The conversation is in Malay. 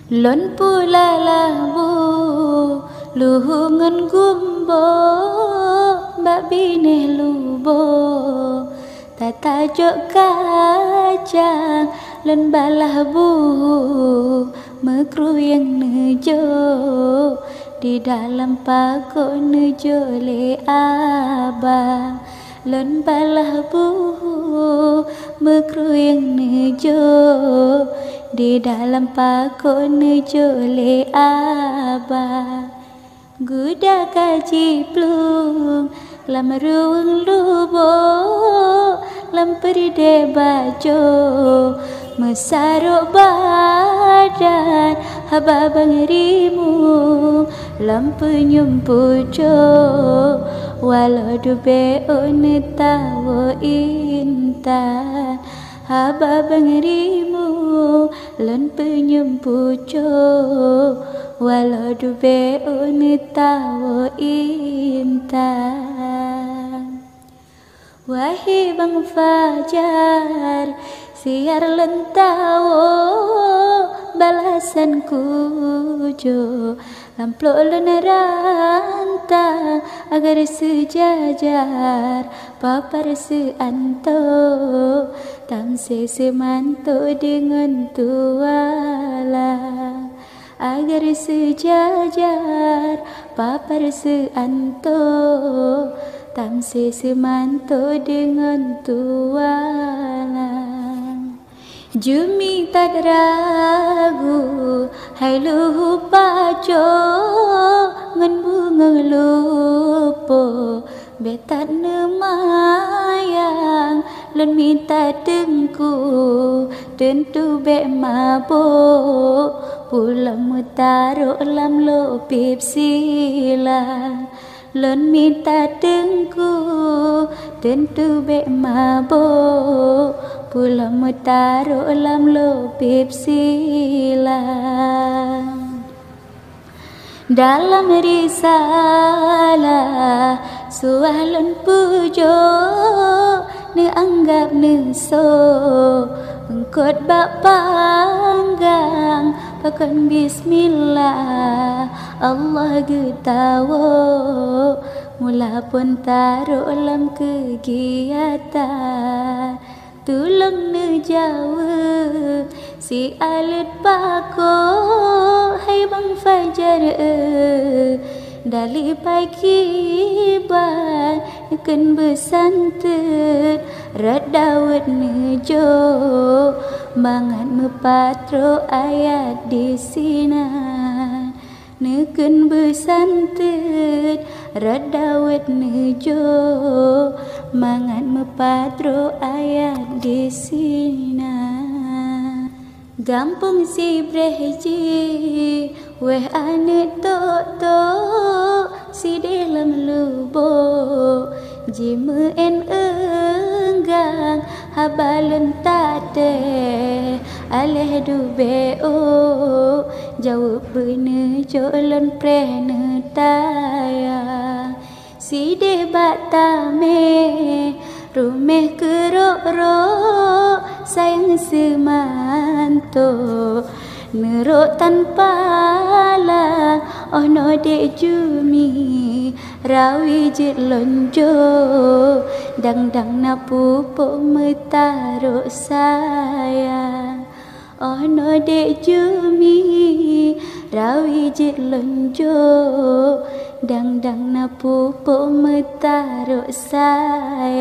Lon pula labu luhungan gumbo babine lubo tata jok kacang lon balah bu mekruyang nejo di dalam pago nejo le abang lon balah bu mekruyang nejo di dalam pago nejo le abang guda kaji plung lam ruang lubo lam peride bajo mesarok badan haba bangrimu lam penyum pujo walau dube onetawo intan haba bangrimu lan penyum pujo walau dube onetawo intan wahai bang fajar siar lentawo balasan kujo lamplo rantang agar sejajar papar seanto tang semanto dengan tuala agar sejajar papar seanto tang semanto dengan tuala jumi tak ragu hai lupa jo ngan bunga lupo betat nemayang lon minta tengku tentu be mabuk pulang mutaro lam lo pip silang lon minta tengku tentu be mabuk pulang mutaro lam lo pip silang dalam risalah sualun pujo ne anggap ne so engkot bak panggang pakan bismillah Allah getawo mula pun taruh lam kegiatan tulung ne jawab si alit pako hai bang fajar dali pagi ban ken besantet radawet nejo mangan mepatro ayat di sina neken besantet radawet nejo mangan mepatro ayat di sina gampung si breji weh ane to si dalam lubo jime en enggang habalun tate aleh dube o jawab bene jolon prene taya si debat tame rumeh kerok-ro sayang semanto nerok tanpa lang oh no de jumi rawi jit lonjo dang na pupo metaro sayang oh no de jumi rawi jit lonjo dang na pupo metaro sayang